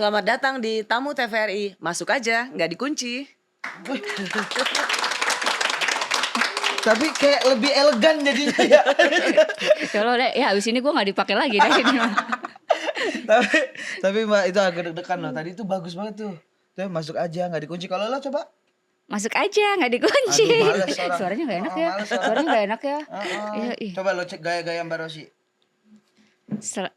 Selamat datang di tamu TVRI. Masuk aja, nggak dikunci. Tapi kayak lebih elegan jadinya ya. Kalau ya abis ini gue nggak dipakai lagi deh. tapi Mbak itu agak deg-degan loh. Tadi itu bagus banget tuh. Tuh masuk aja nggak dikunci. Kalau lo coba. Masuk aja nggak dikunci. Aduh, males orang. Suaranya nggak enak ya. Males orang. Suaranya nggak enak ya. Iya, ih. Coba lo cek gaya-gaya Mbak Rosi.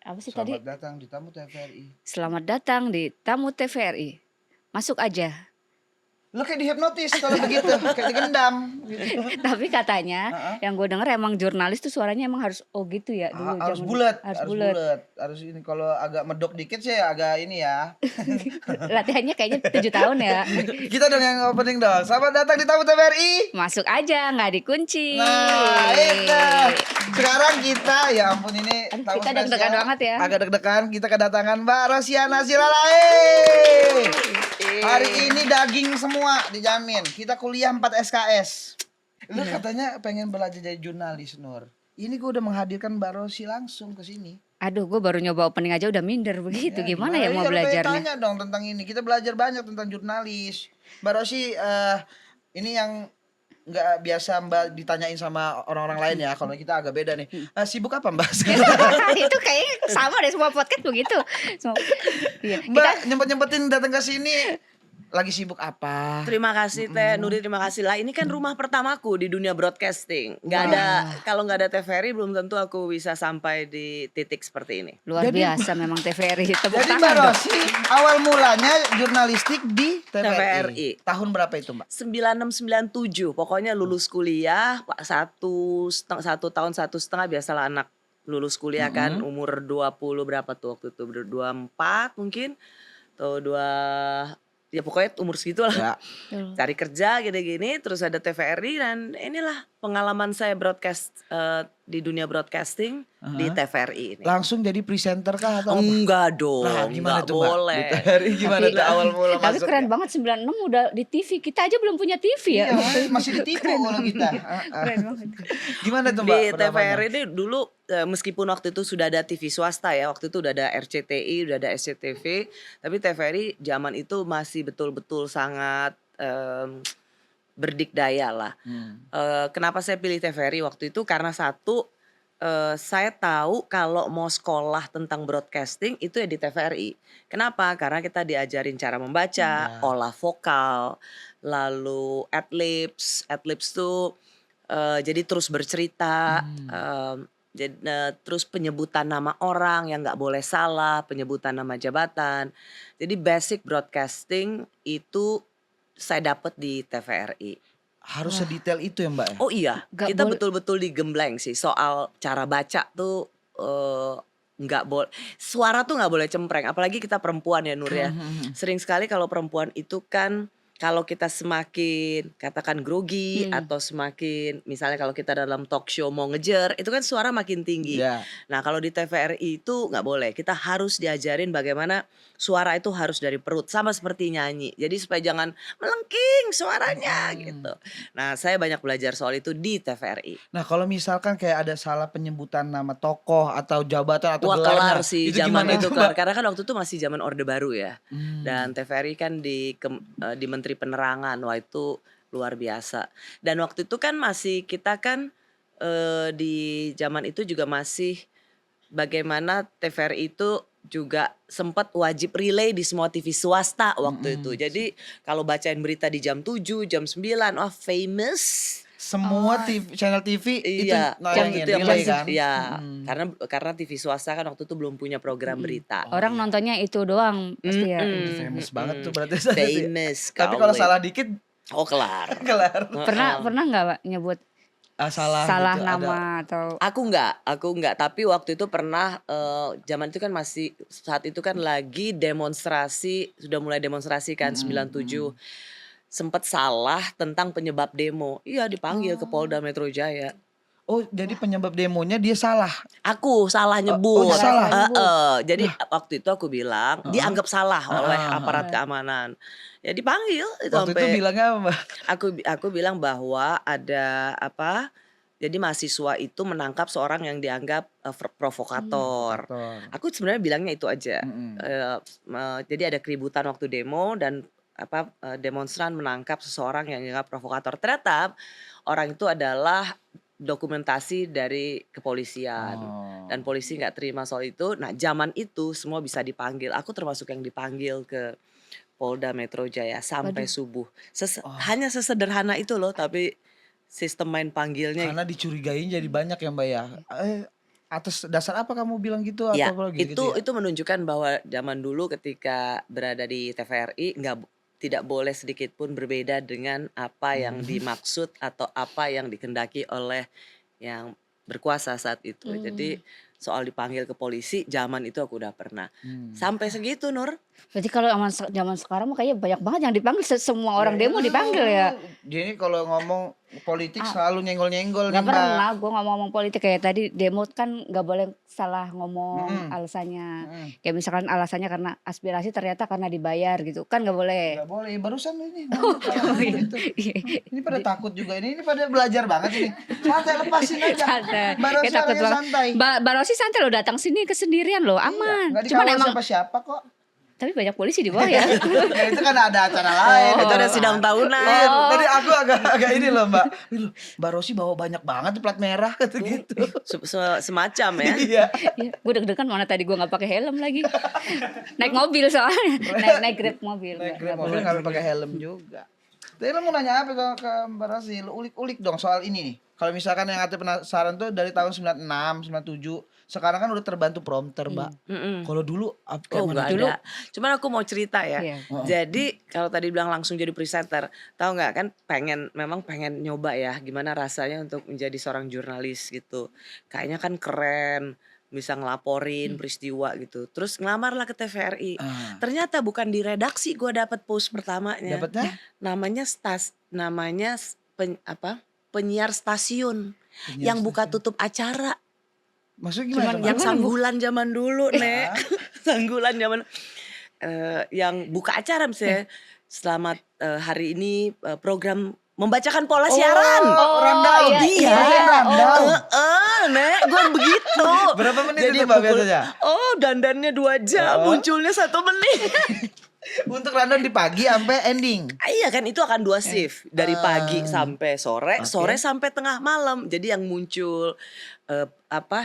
Apa sih tadi? Selamat datang di tamu TVRI. Selamat datang di tamu TVRI. Masuk aja. Lo kayak dihipnotis kalau begitu, kayak digendam gitu. Tapi katanya yang gue denger emang jurnalis tuh suaranya emang harus gitu ya dulu. Harus zaman- bulat, Harus harus bulat. bulat. Harus ini kalau agak medok dikit sih agak ini ya. Latihannya kayaknya 7 tahun ya. Kita dong yang opening dong. Selamat datang di tamu TVRI. Masuk aja nggak dikunci. Nah, itu. Sekarang kita ya ampun ini Aduh, tamu kita deg-degan spesial. banget ya. Agak deg-degan kita kedatangan Mbak Rosiana Silalae. Hari ini daging semua dijamin. Kita kuliah 4 SKS. Lu katanya pengen belajar jadi jurnalis, Nur. Ini gue udah menghadirkan Mbak Rosi langsung ke sini. Aduh, gue baru nyoba opening aja udah minder begitu. Gimana ya mau Iya, belajarnya? Tanya dong tentang ini. Kita belajar banyak tentang jurnalis. Mbak Rosi, ini yang nggak biasa Mbak ditanyain sama orang-orang lain ya. Kalau kita agak beda nih. Sibuk apa Mbak? Itu kayaknya sama deh semua podcast begitu. Iya, Mbak nyempet-nyempetin datang ke sini. Lagi sibuk apa? Terima kasih Teh Nuri, terima kasih lah. Ini kan rumah pertamaku di dunia broadcasting. Nggak ada, kalau nggak ada TVRI belum tentu aku bisa sampai di titik seperti ini. luar biasa memang TVRI. Tepuk Jadi tangan Mbak dong. Rosi awal mulanya jurnalistik di TVRI. TVRI. Tahun berapa itu Mbak? 9697, pokoknya lulus kuliah satu tahun 1,5 biasalah anak lulus kuliah kan umur 20 berapa tuh waktu itu 24 mungkin atau ya pokoknya umur segitu lah. Ya. Cari kerja gini-gini terus ada TVRI dan inilah pengalaman saya broadcast di dunia broadcasting di TVRI ini. Langsung jadi presenter kah atau apa? Enggak dong, Nah, gimana enggak tuh Mbak? boleh. Di TVRI gimana tuh awal mula Tapi masuk? keren banget 96 udah di TV. Kita aja belum punya TV ya. Iya, masih ditipu kalau kita. Keren banget. Gimana tuh Mbak? Di pertamanya? TVRI ini dulu meskipun waktu itu sudah ada TV swasta ya, waktu itu udah ada RCTI, udah ada SCTV, tapi TVRI zaman itu masih betul-betul sangat berdikdaya lah. Kenapa saya pilih TVRI waktu itu? Karena satu, saya tahu kalau mau sekolah tentang broadcasting itu ya di TVRI. Kenapa? Karena kita diajarin cara membaca, olah vokal, lalu adlibs tuh jadi terus bercerita. Terus penyebutan nama orang yang nggak boleh salah, penyebutan nama jabatan. Jadi basic broadcasting itu saya dapat di TVRI. Harus sedetail itu ya Mbak ya? Oh iya, Nggak kita boleh- betul-betul digembleng sih soal cara baca tuh nggak boleh, suara tuh nggak boleh cempreng. Apalagi kita perempuan ya Nur ya. Sering sekali kalau perempuan itu kan kalau kita semakin katakan grogi atau semakin misalnya kalau kita dalam talk show mau ngejer itu kan suara makin tinggi. Iya. Nah kalau di TVRI itu nggak boleh. Kita harus diajarin bagaimana suara itu harus dari perut sama seperti nyanyi. Jadi supaya jangan melengking suaranya gitu. Nah saya banyak belajar soal itu di TVRI. Nah kalau misalkan kayak ada salah penyebutan nama tokoh atau jabatan atau Wah gelarnya, kelar sih itu zaman gimana itu tuh, kelar. Mbak? Karena kan waktu itu masih zaman Orde Baru ya. Dan TVRI kan di Menteri Penerangan. Wah itu luar biasa. Dan waktu itu kan masih kita kan di zaman itu juga masih bagaimana TVRI itu juga sempat wajib relay di semua TV swasta waktu itu. Jadi kalau bacain berita di jam 7, jam 9, wah famous. Semua TV, channel TV itu Iya, nayangin, itu yang relay masih, kan? iya. Karena TV swasta kan waktu itu belum punya program berita. Orang nontonnya itu doang pasti ya. Famous banget tuh berarti. Famous. Tapi kalau kali. salah dikit Oh kelar. kelar. Pernah nggak Pak nyebut Salah gitu, nama atau Aku enggak. Tapi waktu itu pernah zaman itu kan masih saat itu kan lagi demonstrasi, sudah mulai demonstrasi kan 97. Sempat salah tentang penyebab demo. Iya dipanggil ke Polda Metro Jaya. Oh jadi penyebab demonya dia salah. Aku salah nyebut. dia salah Jadi waktu itu aku bilang dianggap salah oleh aparat keamanan. Ya dipanggil itu Waktu itu sampai bilangnya apa Mbak? aku bilang bahwa ada Jadi mahasiswa itu menangkap seorang yang dianggap provokator. Provokator. Aku sebenarnya bilangnya itu aja. Mm-mm. Jadi ada keributan waktu demo dan demonstran menangkap seseorang yang dianggap provokator. Ternyata orang itu adalah dokumentasi dari kepolisian Oh. dan polisi nggak terima soal itu. Nah, zaman itu semua bisa dipanggil. Aku termasuk yang dipanggil ke Polda Metro Jaya sampai Waduh. subuh. Oh. Hanya sesederhana itu loh, tapi sistem main panggilnya. Karena dicurigain jadi banyak ya Mbak ya. Atas dasar apa kamu bilang gitu Ya, atau apa gitu ya? itu menunjukkan bahwa zaman dulu ketika berada di TVRI tidak boleh sedikit pun berbeda dengan apa yang dimaksud atau apa yang dikehendaki oleh yang berkuasa saat itu. Jadi soal dipanggil ke polisi zaman itu aku udah pernah. Sampai segitu, Nur. Berarti kalau zaman sekarang mah kayaknya banyak banget yang dipanggil, semua orang demo dipanggil ya. Dia ini kalau ngomong politik selalu nyenggol-nyenggol nih Gak Mbak. pernah gue ngomong politik kayak tadi demo kan gak boleh salah ngomong alasannya. Kayak misalkan alasannya karena aspirasi ternyata karena dibayar gitu kan gak boleh. Gak boleh, barusan ini itu. Ini pada takut juga ini pada belajar banget ini. Santai, lepasin aja. Santai. Mbak Rosi Kayak takut orangnya banget. santai. Mbak Rosi santai loh, datang sini kesendirian loh, aman. Gak Cuman dikawal emang siapa-siapa kok. tapi banyak polisi di bawah ya. Ya itu kan ada acara lain. Itu ada sidang tahunan. Iya, tadi aku agak ini loh Mbak. Ih, Mbak Rosi bawa banyak banget tuh plat merah kata gitu. Semacam ya. Iya. Ya, gue deg-degan mana tadi gue nggak pakai helm lagi. Naik mobil soalnya, naik grab mobil. Naik Nggak Grab mobil boleh. nggak pakai helm juga. Tapi lo mau nanya apa ke Mbak Rosi? Lo ulik-ulik dong soal ini nih. Kalau misalkan yang Ate penasaran tuh dari tahun 96, 97, sekarang kan udah terbantu prompter, Mbak. Kalau dulu kayak Oh, mana? nggak ada. Cuman aku mau cerita ya. Iya. Jadi kalau tadi bilang langsung jadi presenter, tahu nggak kan memang pengen nyoba ya gimana rasanya untuk menjadi seorang jurnalis gitu. Kayaknya kan keren, bisa ngelaporin peristiwa gitu. Terus ngelamarlah ke TVRI. Ternyata bukan di redaksi gue dapet post pertamanya. Dapatnya? Namanya penyiar stasiun yang buka tutup acara. Maksudnya gimana? Mbak? Yang sanggulan zaman dulu, Nek. Sanggulan zaman yang buka acara misalnya selamat hari ini program membacakan pola siaran. Rundown. iya. Rundown. Nek, gue begitu. Berapa menit itu Mbak biasanya? Dandannya 2 jam, munculnya 1 menit. Untuk rundown di pagi sampai ending. Iya kan itu akan 2 shift dari pagi sampai sore, sore sampai tengah malam. Jadi yang muncul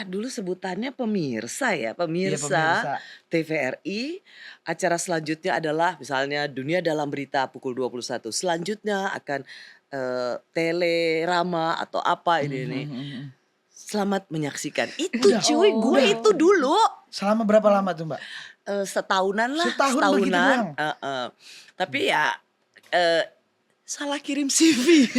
dulu sebutannya pemirsa ya, pemirsa TVRI. Acara selanjutnya adalah misalnya Dunia Dalam Berita pukul 21. Selanjutnya akan Telerama atau apa ini. Selamat menyaksikan. Itu cuy, gue itu dulu. Selama berapa lama tuh Mbak? Setahunan lah. Setahun begitu doang? Tapi ya salah kirim CV.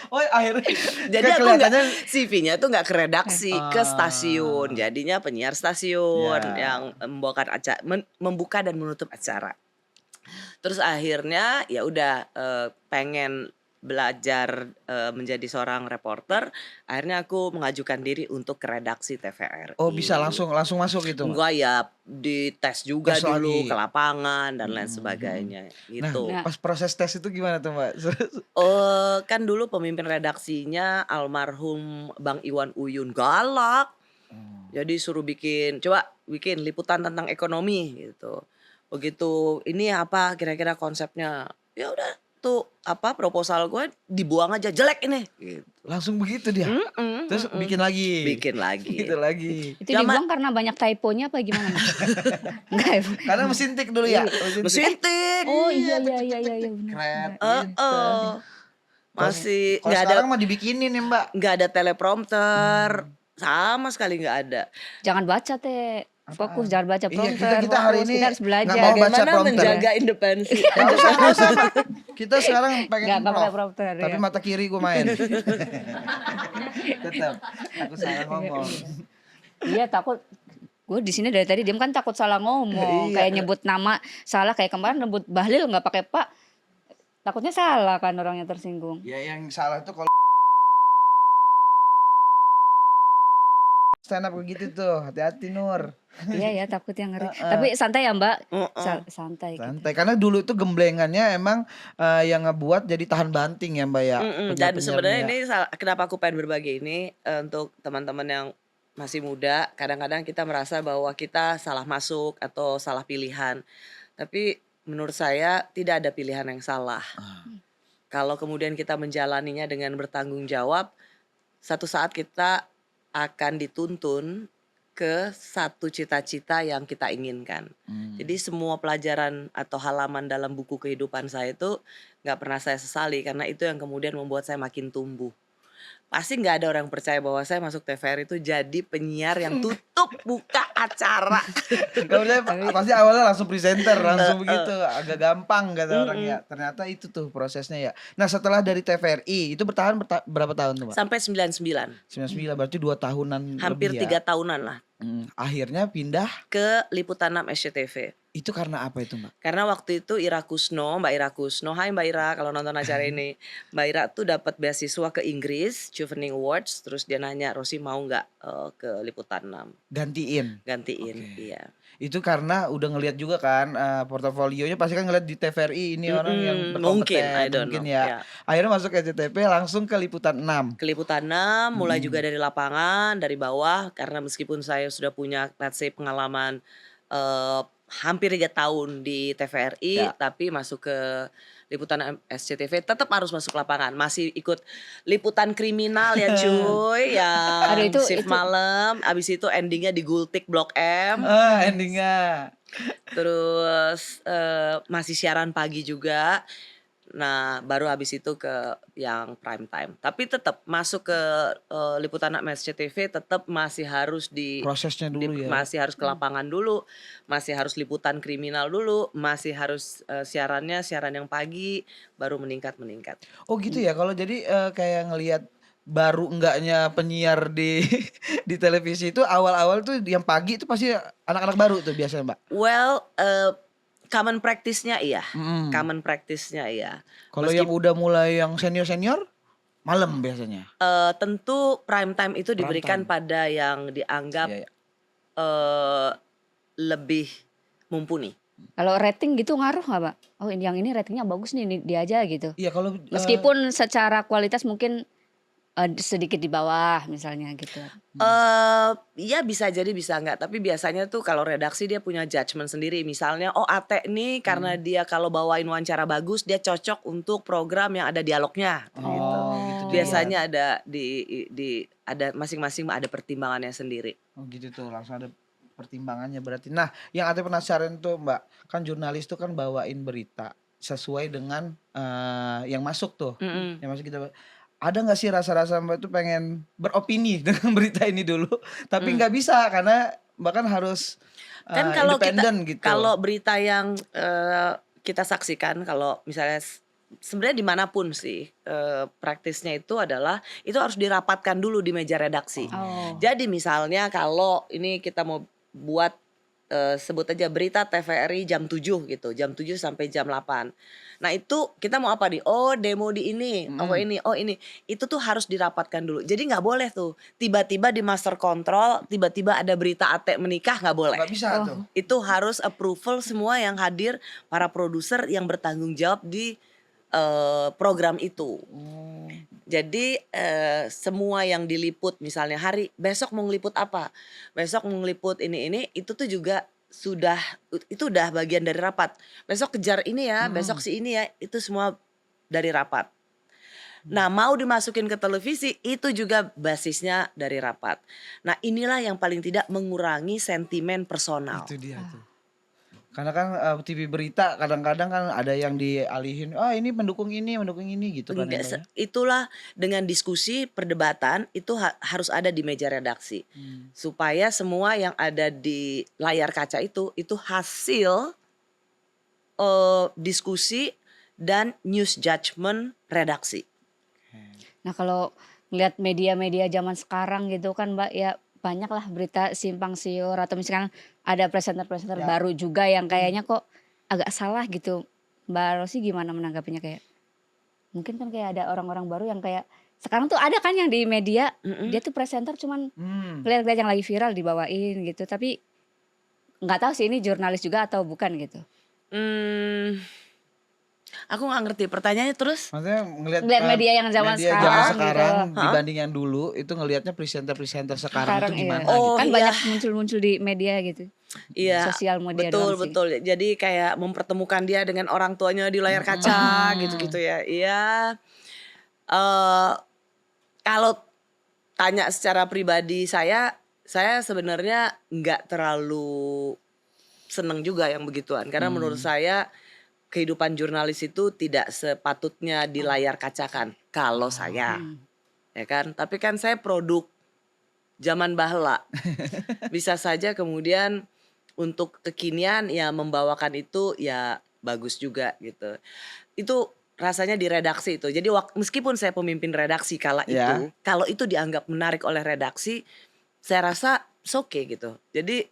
Oh akhirnya. Jadi aku nggak CV-nya tuh nggak ke redaksi, ke stasiun. Jadinya penyiar stasiun yang membuka dan menutup acara. Terus akhirnya ya udah pengen belajar menjadi seorang reporter, akhirnya aku mengajukan diri untuk ke redaksi TVRI. Oh bisa langsung masuk gitu? Enggak ya, dites juga tes dulu lagi ke lapangan dan lain sebagainya gitu. Nah, pas proses tes itu gimana tuh Mbak? Kan dulu pemimpin redaksinya almarhum Bang Iwan Uyun, galak. Jadi suruh bikin liputan tentang ekonomi gitu. Begitu ini apa kira-kira konsepnya? Ya udah tuh proposal gue dibuang aja, jelek ini gitu. Langsung begitu dia. Terus bikin lagi. Gitu lagi. Itu dibuang karena banyak typonya apa gimana? Enggak. Karena mesin tik dulu ya. Mesin tik. Oh iya benar. Keren. Masih Kalau nggak ada, sekarang mah dibikinin ya Mbak. nggak ada teleprompter, sama sekali nggak ada. Jangan baca teh. Fokus, jangan baca prompter. Kita hari ini kita harus belajar. nggak mau baca Bagaimana prompter. menjaga independensi? Nggak usah Mbak. Kita sekarang pengen Nggak pakai improv. prompter, Tapi ya. mata kiri gue main. Tetap aku salah ngomong. Iya takut. Gue di sini dari tadi diam kan takut salah ngomong. Iya. Kayak nyebut nama salah, kayak kemarin nyebut Bahlil nggak pakai Pak. Takutnya salah kan orangnya tersinggung. Ya yang salah tuh kalau stand up begitu tuh, hati-hati Nur. Iya ya, takut yang ngeri. Heeh. Tapi santai ya Mbak, Heeh. santai gitu. Santai, karena dulu itu gemblengannya emang, yang ngebuat jadi tahan banting ya, Mbak, ya, Dan sebenarnya penyiar-penyiarnya ya? ini kenapa aku pengen berbagi ini, untuk teman-teman yang masih muda, kadang-kadang kita merasa bahwa kita salah masuk atau salah pilihan. Tapi menurut saya tidak ada pilihan yang salah. Ah, Kalau kemudian kita menjalaninya dengan bertanggung jawab, satu saat kita akan dituntun ke satu cita-cita yang kita inginkan. Jadi semua pelajaran atau halaman dalam buku kehidupan saya itu nggak pernah saya sesali karena itu yang kemudian membuat saya makin tumbuh. Pasti nggak ada orang yang percaya bahwa saya masuk TVRI itu jadi penyiar yang tutup buka acara. Kalau saya pasti awalnya langsung presenter, langsung begitu, agak gampang kata orang ya, Mhm. ternyata itu tuh prosesnya ya. Nah setelah dari TVRI, itu bertahan berapa tahun tuh, Mbak? Sampai 99, 99, berarti 2 tahunan hampir lebih 3 ya? tahunan lah Akhirnya pindah, ke Liputan 6 SCTV. itu karena apa itu, Mbak? Karena waktu itu Mbak Ira Kusno, hai Mbak Ira kalau nonton acara ini. Mbak Ira tuh dapat beasiswa ke Inggris, Chevening Awards, terus dia nanya, "Rosi mau nggak ke Liputan 6?" Gantiin? Gantiin, Oke. iya. Itu karena udah ngelihat juga kan, portofolionya pasti kan ngelihat di TVRI ini orang yang Mungkin, I berkompeten, don't mungkin know, ya. ya. Akhirnya masuk ke SCTV langsung ke Liputan 6. Ke Liputan 6, mulai juga dari lapangan, dari bawah, karena meskipun saya sudah punya let's say pengalaman hampir 3 tahun di TVRI, Ya. tapi masuk ke Liputan SCTV tetap harus masuk lapangan. Masih ikut liputan kriminal ya cuy, Aduh yang shift itu malam, abis itu endingnya di Gultik Blok M, Endingnya. terus masih siaran pagi juga. Nah, baru habis itu ke yang prime time. Tapi tetap masuk ke Liputan 6 SCTV tetap masih harus Prosesnya dulu ya. masih harus ke lapangan dulu, masih harus liputan kriminal dulu, masih harus siaran yang pagi, baru meningkat. Oh gitu ya, kalau jadi, kayak ngelihat baru enggaknya penyiar di di televisi itu awal-awal tuh yang pagi itu pasti anak-anak baru tuh biasanya, Mbak? Well, common practice-nya iya, Mhm. Kalau yang Meskip udah mulai yang senior-senior, malam biasanya? tentu prime time itu Prime diberikan time. pada yang dianggap Iya ya. eee, lebih mumpuni. kalau rating gitu ngaruh nggak Mbak? Oh yang ini ratingnya bagus nih, dia aja gitu. Iya kalau, Meskipun secara kualitas mungkin sedikit di bawah misalnya gitu. Ya bisa jadi bisa enggak, tapi biasanya tuh kalau redaksi dia punya judgement sendiri. Misalnya, oh Ate nih karena dia kalau bawain wawancara bagus, dia cocok untuk program yang ada dialognya, gitu. oh gitu Oh. dilihat. Biasanya ada ada masing-masing ada pertimbangannya sendiri. Oh gitu tuh, langsung ada pertimbangannya berarti. Nah, yang Ate penasaran tuh Mbak, kan jurnalis tuh kan bawain berita sesuai dengan, yang masuk tuh, Mhm. yang masuk kita. Ada nggak sih rasa-rasa Mbak tuh pengen beropini dengan berita ini dulu, tapi nggak bisa karena Mbak kan harus, Kan kalau independen gitu. kalau berita yang kita saksikan, kalau misalnya sebenarnya dimanapun sih praktisnya itu adalah itu harus dirapatkan dulu di meja redaksi. Oh. Jadi misalnya kalau ini kita mau buat sebut aja berita TVRI jam 7 gitu, jam 7 sampai jam 8. Nah itu kita mau apa nih? Oh demo di ini, oh ini, oh ini. Itu tuh harus dirapatkan dulu. Jadi nggak boleh tuh tiba-tiba di master control, tiba-tiba ada berita Ate menikah, nggak boleh. Nggak bisa tuh. Itu harus approval semua yang hadir, para produser yang bertanggung jawab di program itu. Oh. Jadi semua yang diliput misalnya besok mau ngeliput apa, besok mau ngeliput ini itu tuh juga itu udah bagian dari rapat. Besok kejar ini ya, besok si ini ya, itu semua dari rapat. Nah mau dimasukin ke televisi itu juga basisnya dari rapat. Nah inilah yang paling tidak mengurangi sentimen personal. Itu dia tuh. Karena kan, TV berita kadang-kadang kan ada yang dialihin, ini mendukung ini gitu kan ya, Mbak, ya? Itulah dengan diskusi, perdebatan itu harus ada di meja redaksi. Supaya semua yang ada di layar kaca itu hasil diskusi dan news judgment redaksi. Nah kalau ngeliat media-media zaman sekarang gitu kan Mbak ya banyak lah berita simpang siur atau misalkan ada presenter-presenter Ya. baru juga yang kayaknya kok agak salah gitu. Mbak Rosi gimana menanggapinya kayak mungkin kan kayak ada orang-orang baru yang kayak Sekarang tuh ada kan yang di media, Mm-mm. dia tuh presenter cuman Hmm. ngeliat-ngeliat yang lagi viral dibawain gitu. Tapi nggak tahu sih ini jurnalis juga atau bukan gitu. Hmm, aku nggak ngerti pertanyaannya terus. Maksudnya ngelihat Ngeliat media yang zaman media sekarang zaman gitu. sekarang Hah? dibanding yang dulu itu ngelihatnya presenter-presenter sekarang Sekarang itu gimana iya. Oh, Kan iya. banyak muncul-muncul di media gitu. Iya, Sosial media betul doang sih. betul. Jadi kayak mempertemukan dia dengan orang tuanya di layar kaca gitu-gitu ya. Iya. eh Kalau tanya secara pribadi saya sebenarnya nggak terlalu seneng juga yang begituan. Karena menurut saya kehidupan jurnalis itu tidak sepatutnya di layar kaca kan. Kalau saya, ya kan. Tapi kan saya produk zaman bahla. Bisa saja kemudian untuk kekinian ya membawakan itu ya bagus juga gitu. Itu rasanya di redaksi itu. Jadi meskipun saya pemimpin redaksi kala Ya. itu, kalau itu dianggap menarik oleh redaksi, saya rasa it's okay gitu. Jadi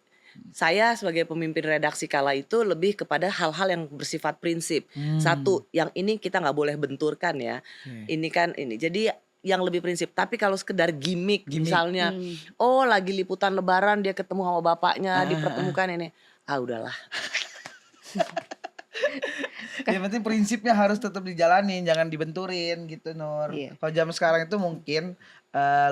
saya sebagai pemimpin redaksi kala itu lebih kepada hal-hal yang bersifat prinsip. Satu, yang ini kita nggak boleh benturkan ya. Ini kan ini. Jadi yang lebih prinsip. Tapi kalau sekedar gimmick misalnya, oh lagi liputan lebaran dia ketemu sama bapaknya, dipertemukan ini. Ah udahlah. Yang penting prinsipnya harus tetap dijalanin, jangan dibenturin gitu Nur. Iya. Kalau zaman sekarang itu mungkin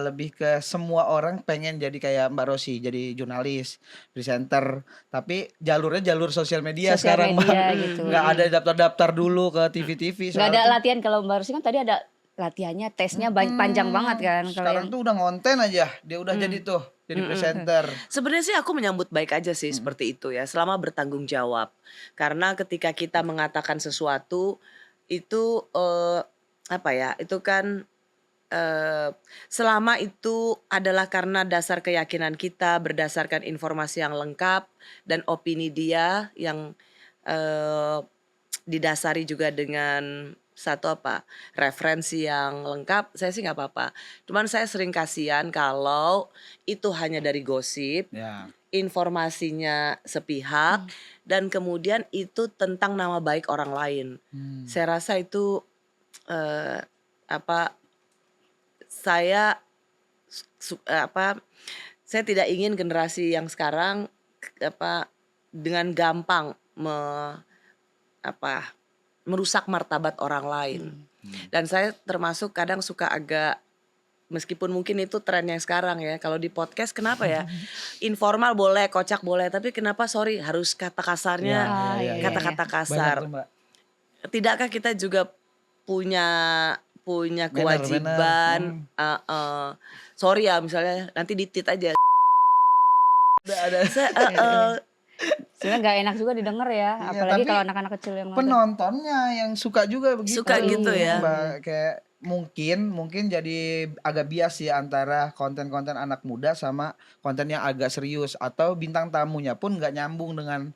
lebih ke semua orang pengen jadi kayak Mbak Rosi, jadi jurnalis, presenter, tapi jalurnya jalur sosial media Sosial sekarang media Mbak. gitu. Nggak ada daftar-daftar dulu ke TV-TV. Nggak ada latihan kalau Mbak Rosi kan tadi ada latihannya, tesnya panjang banget kan. Kalau Sekarang yang tuh udah ngonten aja, dia udah jadi tuh, jadi presenter. Sebenarnya sih aku menyambut baik aja sih seperti itu ya, selama bertanggung jawab. Karena ketika kita mengatakan sesuatu itu apa ya? Itu kan selama itu adalah karena dasar keyakinan kita, berdasarkan informasi yang lengkap dan opini dia yang didasari juga dengan satu referensi yang lengkap, saya sih nggak apa-apa. Cuman saya sering kasihan kalau itu hanya dari gosip, Ya. informasinya sepihak, dan kemudian itu tentang nama baik orang lain. Saya rasa itu eh, apa saya saya tidak ingin generasi yang sekarang dengan gampang merusak martabat orang lain. Dan saya termasuk kadang suka agak, meskipun mungkin itu trennya sekarang ya, kalau di podcast kenapa ya informal boleh, kocak boleh, tapi kenapa harus kata kasarnya iya, iya. kata-kata Banyak kasar. tuh Mbak. Tidakkah kita juga punya kewajiban sorry ya misalnya nanti ditit aja. Ada. sebenarnya nggak enak juga didengar ya, Iya, apalagi tapi kalau anak-anak kecil yang nonton. penontonnya yang suka juga begitu. Suka gitu ya. Mbak, kayak mungkin jadi agak bias sih antara konten-konten anak muda sama konten yang agak serius, atau bintang tamunya pun nggak nyambung dengan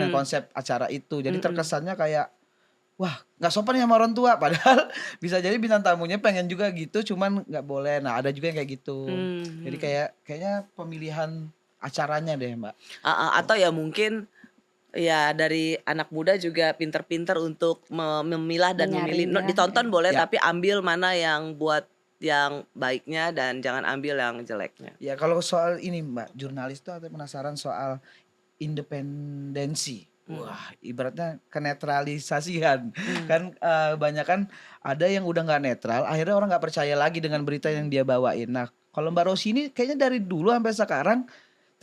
konsep acara itu. Jadi terkesannya kayak wah nggak sopan ya sama orang tua, padahal bisa jadi bintang tamunya pengen juga gitu, cuman nggak boleh. Nah ada juga yang kayak gitu. Jadi kayaknya pemilihan acaranya deh Mbak. Atau ya mungkin ya dari anak muda juga pinter-pinter untuk memilah dan memilih. Menyaring ya. Ditonton boleh Ya. tapi ambil mana yang buat yang baiknya dan jangan ambil yang jeleknya. Ya kalau soal ini Mbak, jurnalis tuh ada penasaran soal independensi. Wah, ibaratnya kenetralisasian. Kan banyak kan ada yang udah nggak netral, akhirnya orang nggak percaya lagi dengan berita yang dia bawain. Nah, kalau Mbak Rosi ini kayaknya dari dulu sampai sekarang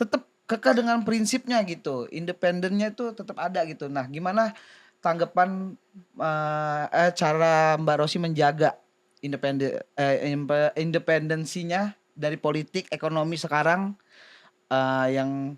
tetap kekeh dengan prinsipnya gitu. Independennya itu tetap ada gitu. Nah, gimana tanggapan cara Mbak Rosi menjaga independensinya dari politik ekonomi sekarang yang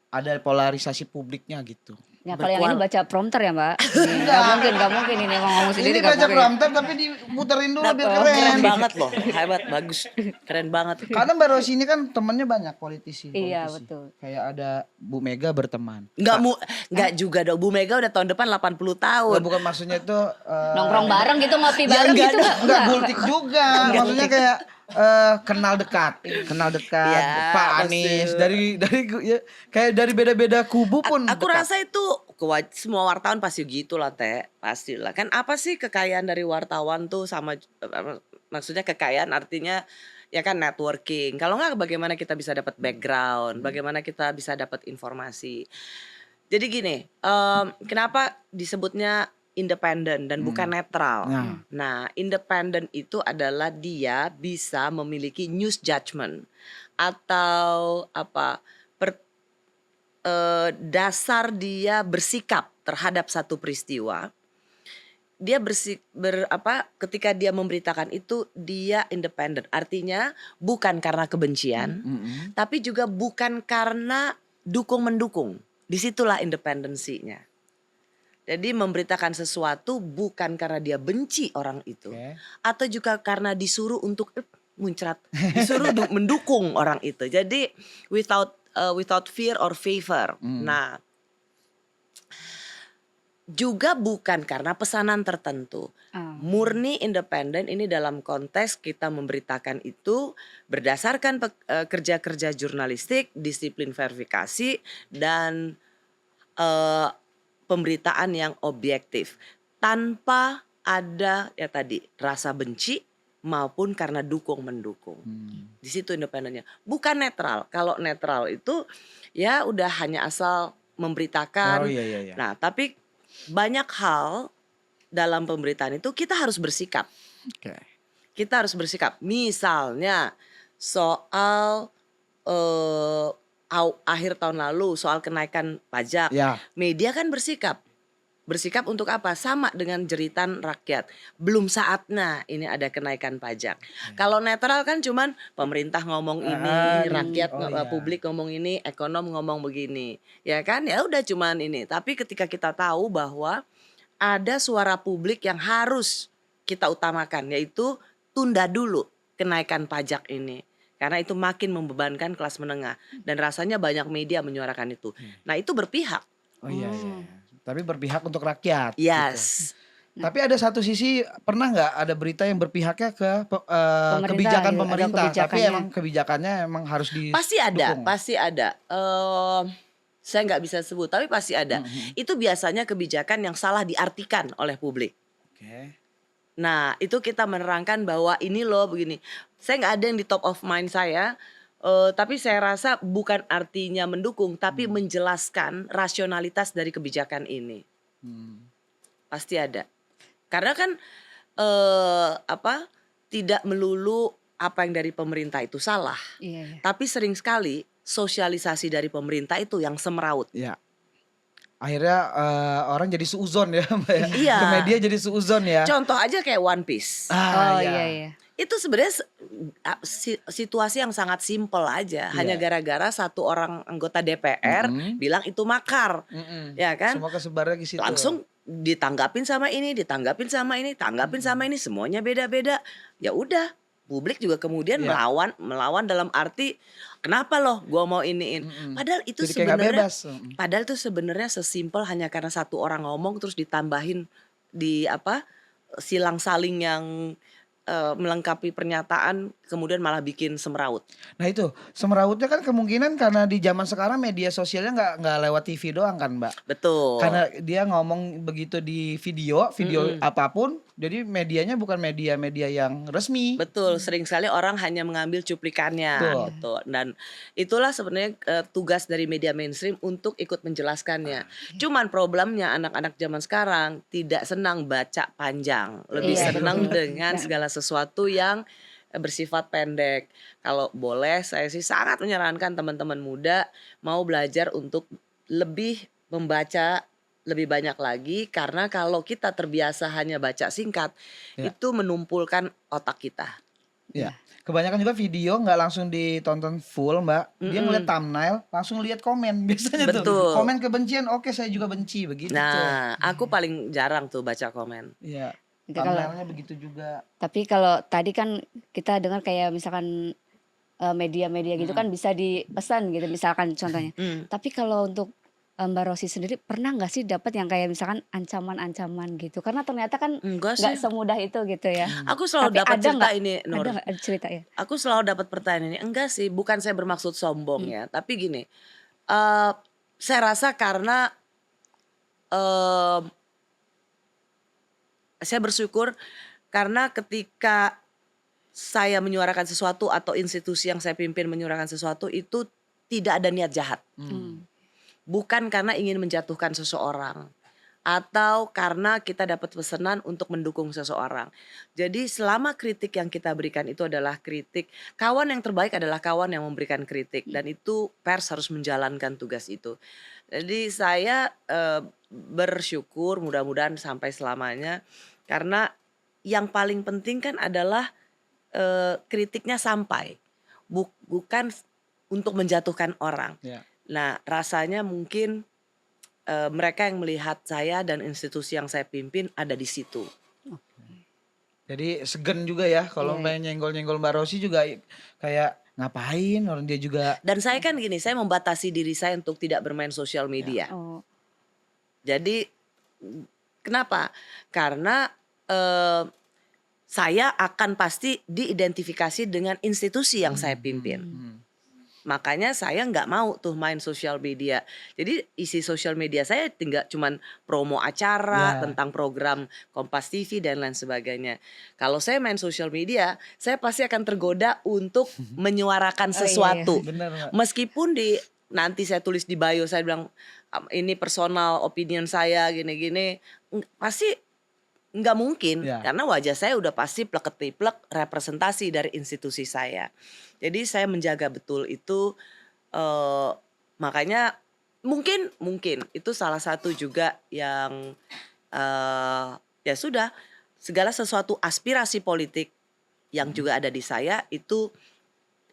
ada polarisasi publiknya gitu. Ya kalau yang ini baca prompter ya Mbak. Nggak mungkin ini emang ngomong sendiri Ini nggak baca mungkin. prompter tapi diputerin dulu biar Keren keren. banget loh, hebat, bagus, keren banget. Karena Mbak Rosi ini kan temennya banyak politisi. Iya, betul. Kayak ada Bu Mega berteman. Nggak juga dong, Bu Mega udah tahun depan 80 tahun. Bukan maksudnya itu Nongkrong bareng gitu, ngopi Ya, bareng enggak gitu dong. enggak gultik juga. Maksudnya kayak kenal dekat Ya, Pak Anies dari ya, kayak dari beda-beda kubu pun Aku dekat. rasa itu semua wartawan pasti gitu lah Teh, pastilah. Kan apa sih kekayaan dari wartawan tuh sama maksudnya kekayaan artinya ya kan networking. Kalau nggak bagaimana kita bisa dapat background, bagaimana kita bisa dapat informasi. Jadi gini, kenapa disebutnya independen dan bukan netral? Nah, Nah, independen itu adalah dia bisa memiliki news judgment atau apa dasar dia bersikap terhadap satu peristiwa. Dia ketika dia memberitakan itu dia independen. Artinya bukan karena kebencian, tapi juga bukan karena dukung-mendukung. Disitulah independensinya. Jadi memberitakan sesuatu bukan karena dia benci orang itu, oke. atau juga karena disuruh untuk muncrat, disuruh mendukung orang itu. Jadi without fear or favor. Nah, juga bukan karena pesanan tertentu. Murni independen ini dalam konteks kita memberitakan itu berdasarkan kerja-kerja jurnalistik, disiplin verifikasi, dan pemberitaan yang objektif. Tanpa ada ya tadi rasa benci maupun karena dukung-mendukung. Di situ independennya. Bukan netral. Kalau netral itu ya udah hanya asal memberitakan. Oh iya. Nah, tapi banyak hal dalam pemberitaan itu kita harus bersikap. Oke. Kita harus bersikap. Misalnya soal akhir tahun lalu soal kenaikan pajak. Ya. Media kan bersikap. Bersikap untuk apa? Sama dengan jeritan rakyat. Belum saatnya ini ada kenaikan pajak. Kalau netral kan cuman pemerintah ngomong ini, rakyat publik ngomong ini, ekonom ngomong begini. Ya kan? Ya udah cuman ini. Tapi ketika kita tahu bahwa ada suara publik yang harus kita utamakan, yaitu tunda dulu kenaikan pajak ini. Karena itu makin membebankan kelas menengah. Dan rasanya banyak media menyuarakan itu. Nah, itu berpihak. Oh iya. Tapi berpihak untuk rakyat. Yes. Gitu. Tapi ada satu sisi, pernah nggak ada berita yang berpihaknya ke kebijakan gitu, ada pemerintah, tapi kebijakannya. emang kebijakannya emang harus didukung? Pasti ada. Saya nggak bisa sebut, tapi pasti ada. Itu biasanya kebijakan yang salah diartikan oleh publik. Oke. Nah, itu kita menerangkan bahwa ini loh begini. Saya nggak ada yang di top of mind saya. Tapi saya rasa bukan artinya mendukung, tapi menjelaskan rasionalitas dari kebijakan ini. Pasti ada. Karena kan tidak melulu apa yang dari pemerintah itu salah. Iya. Tapi sering sekali sosialisasi dari pemerintah itu yang semeraut. Ya. Akhirnya orang jadi suuzon ya, Mbak ya. Iya. Ke media jadi suuzon ya. Contoh aja kayak One Piece. Oh iya. Itu sebenarnya situasi yang sangat simpel aja. Hanya gara-gara satu orang anggota DPR bilang itu makar. Ya kan? Semua kesebarnya ke situ. Langsung ditanggapin sama ini, tanggapin sama ini, semuanya beda-beda. Ya udah, publik juga kemudian melawan dalam arti kenapa loh gua mau iniin. Padahal itu Jadi kayak nggak bebas. padahal itu sebenarnya sesimpel hanya karena satu orang ngomong terus ditambahin di silang saling yang melengkapi pernyataan kemudian malah bikin semeraut. Nah itu semerautnya kan kemungkinan karena di zaman sekarang media sosialnya nggak lewat TV doang kan, Mbak? Betul. Karena dia ngomong begitu di video apapun, jadi medianya bukan media yang resmi. Betul, sering sekali orang hanya mengambil cuplikannya. Betul. Dan itulah sebenarnya tugas dari media mainstream untuk ikut menjelaskannya. Cuman problemnya anak-anak zaman sekarang tidak senang baca panjang, lebih senang dengan segala sesuatu yang bersifat pendek. Kalau boleh saya sih sangat menyarankan teman-teman muda mau belajar untuk lebih membaca lebih banyak lagi, karena kalau kita terbiasa hanya baca singkat itu menumpulkan otak kita. Ya. Kebanyakan juga video nggak langsung ditonton full, Mbak. Dia ngeliat thumbnail, langsung lihat komen biasanya. Betul. Tuh. Komen kebencian, oke saya juga benci begitu. Nah, aku paling jarang tuh baca komen. Iya. Gitu, Thumbnailnya begitu juga. Tapi kalau tadi kan kita dengar kayak misalkan media-media gitu kan bisa dipesan gitu misalkan contohnya. Tapi kalau untuk Mbak Rosi sendiri pernah nggak sih dapat yang kayak misalkan ancaman-ancaman gitu? Karena ternyata kan Enggak nggak sih. semudah itu gitu ya. Aku selalu Tapi dapat ada cerita nggak? ini, Nur. Ada nggak cerita ya? Aku selalu dapat pertanyaan ini. Enggak sih, bukan saya bermaksud sombong ya. Tapi gini, saya rasa karena eee, saya bersyukur karena ketika saya menyuarakan sesuatu atau institusi yang saya pimpin menyuarakan sesuatu itu tidak ada niat jahat. Hmm. Bukan karena ingin menjatuhkan seseorang atau karena kita dapat pesanan untuk mendukung seseorang. Jadi selama kritik yang kita berikan itu adalah kritik, kawan yang terbaik adalah kawan yang memberikan kritik dan itu pers harus menjalankan tugas itu. Jadi saya bersyukur mudah-mudahan sampai selamanya karena yang paling penting kan adalah kritiknya sampai bukan untuk menjatuhkan orang. Ya. Nah, rasanya mungkin mereka yang melihat saya dan institusi yang saya pimpin ada di situ. Jadi segen juga ya kalau Iya. main nyenggol-nyenggol Mbak Rosi juga kayak ngapain orang dia juga. Dan saya kan gini, saya membatasi diri saya untuk tidak bermain sosial media. Oh. Jadi kenapa? Karena saya akan pasti diidentifikasi dengan institusi yang saya pimpin. Makanya saya nggak mau tuh main sosial media. Jadi isi sosial media saya tinggal cuman promo acara Ya. tentang program Kompas TV dan lain sebagainya. Kalau saya main sosial media, saya pasti akan tergoda untuk menyuarakan Oh, iya, sesuatu. Benar, Mbak. Meskipun nanti saya tulis di bio saya bilang ini personal opinion saya gini-gini, pasti nggak mungkin Ya. karena wajah saya udah pasti plek-ketiplek representasi dari institusi saya. Jadi saya menjaga betul itu, makanya mungkin itu salah satu juga yang ya sudah segala sesuatu aspirasi politik yang juga ada di saya itu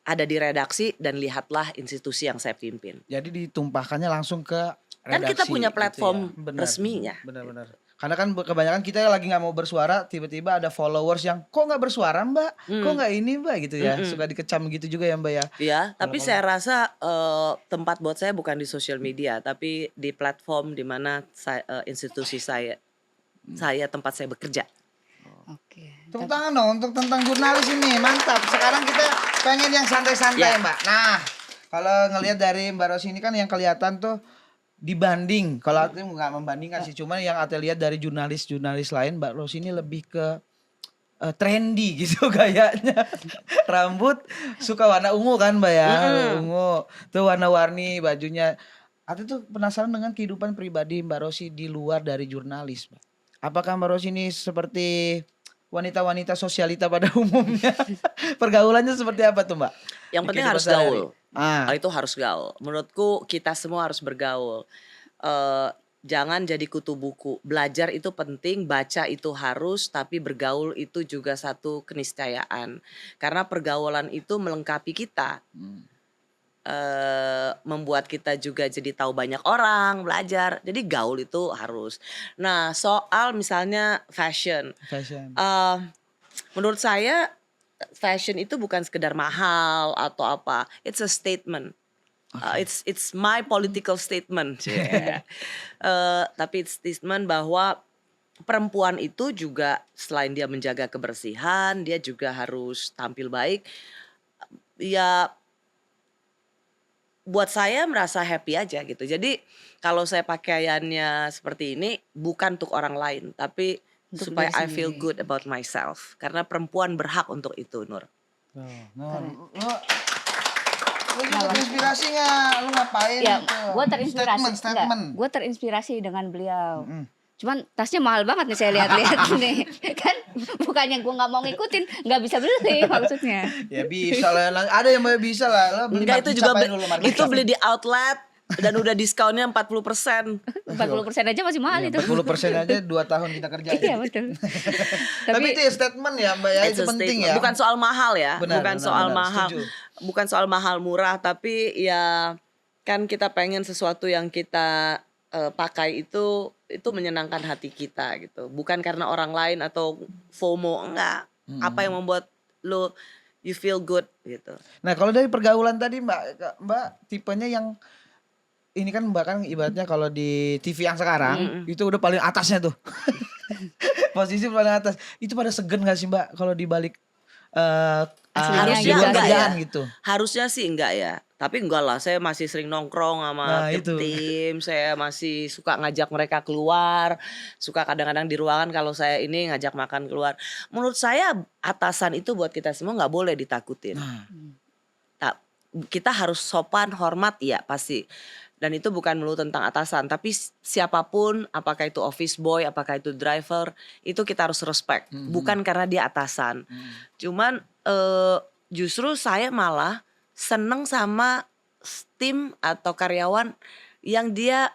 ada di redaksi dan lihatlah institusi yang saya pimpin. Jadi ditumpahkannya langsung ke Kan redaksi. kita punya gitu platform ya. Benar, resminya. Benar-benar. Karena kan kebanyakan kita lagi nggak mau bersuara, tiba-tiba ada followers yang kok nggak bersuara Mbak, kok nggak ini Mbak gitu ya, suka dikecam gitu juga ya Mbak ya. Ya, tapi saya rasa tempat buat saya bukan di sosial media, tapi di platform di mana institusi saya tempat saya bekerja. Oke. Tepuk tangan dong untuk tentang jurnalis ini, mantap. Sekarang kita pengen yang santai-santai Ya. Mbak. Nah, kalau ngelihat dari Mbak Rosi ini kan yang kelihatan tuh dibanding, kalau Ate nggak membandingkan sih, cuman yang Ate lihat dari jurnalis-jurnalis lain, Mbak Rosi ini lebih ke trendy gitu gayanya. Rambut suka warna ungu kan Mbak ya, ungu. Tuh warna-warni bajunya. Ate tuh penasaran dengan kehidupan pribadi Mbak Rosi di luar dari jurnalis, Mbak. Apakah Mbak Rosi ini seperti wanita-wanita sosialita pada umumnya? Pergaulannya seperti apa tuh Mbak? Yang Di penting kehidupan harus gaul. sehari-hari. Ah. Itu harus gaul. Menurutku kita semua harus bergaul. Jangan jadi kutu buku. Belajar itu penting, baca itu harus, tapi bergaul itu juga satu keniscayaan. Karena pergaulan itu melengkapi kita. Membuat kita juga jadi tahu banyak orang, belajar. Jadi gaul itu harus. Nah, soal misalnya fashion. Menurut saya fashion itu bukan sekedar mahal atau apa. It's a statement. It's my political statement. Tapi it's statement bahwa perempuan itu juga selain dia menjaga kebersihan, dia juga harus tampil baik. Ya buat saya merasa happy aja gitu. Jadi kalau saya pakaiannya seperti ini bukan untuk orang lain, tapi Untuk supaya diri I feel sendiri. good about myself. Karena perempuan berhak untuk itu, Nur. Lu juga terinspirasi nggak? Lu ngapain? Ya, gitu? gue terinspirasi. Statement. Gue terinspirasi dengan beliau. Cuman tasnya mahal banget nih saya lihat-lihat nih. Kan bukannya gue nggak mau ngikutin, nggak bisa beli maksudnya. Ya bisa lah, ada yang bisa lah. Lo beli Enggak, itu juga apain dulu, Markisa? itu beli di outlet dan udah diskonnya 40%. 40% aja masih mahal itu. 40% aja 2 tahun kita kerja. Iya betul. Tapi itu ya statement ya Mbak ya, It's itu a penting statement. ya. Bukan soal mahal ya, Benar, bukan benar, soal benar, mahal, setuju. bukan soal mahal murah, tapi ya kan kita pengen sesuatu yang kita pakai itu menyenangkan hati kita gitu, bukan karena orang lain atau FOMO, enggak. Apa yang membuat you feel good gitu. Nah kalau dari pergaulan tadi Mbak tipenya yang ini kan Mbak kan ibaratnya kalau di TV yang sekarang itu udah paling atasnya tuh. Posisi paling atas. Itu pada segen gak sih Mbak kalau dibalik eh Aslinya Harusnya gitu, enggak kerjaan ya. gitu. Harusnya sih enggak ya. Tapi enggak lah, saya masih sering nongkrong sama Nah itu. tim, saya masih suka ngajak mereka keluar, suka kadang-kadang di ruangan kalau saya ini ngajak makan keluar. Menurut saya atasan itu buat kita semua nggak boleh ditakutin. Nah, Tak, kita harus sopan, hormat ya pasti. Dan itu bukan melulu tentang atasan, tapi siapapun, apakah itu office boy, apakah itu driver, itu kita harus respect. Bukan karena dia atasan. Cuman justru saya malah seneng sama tim atau karyawan yang dia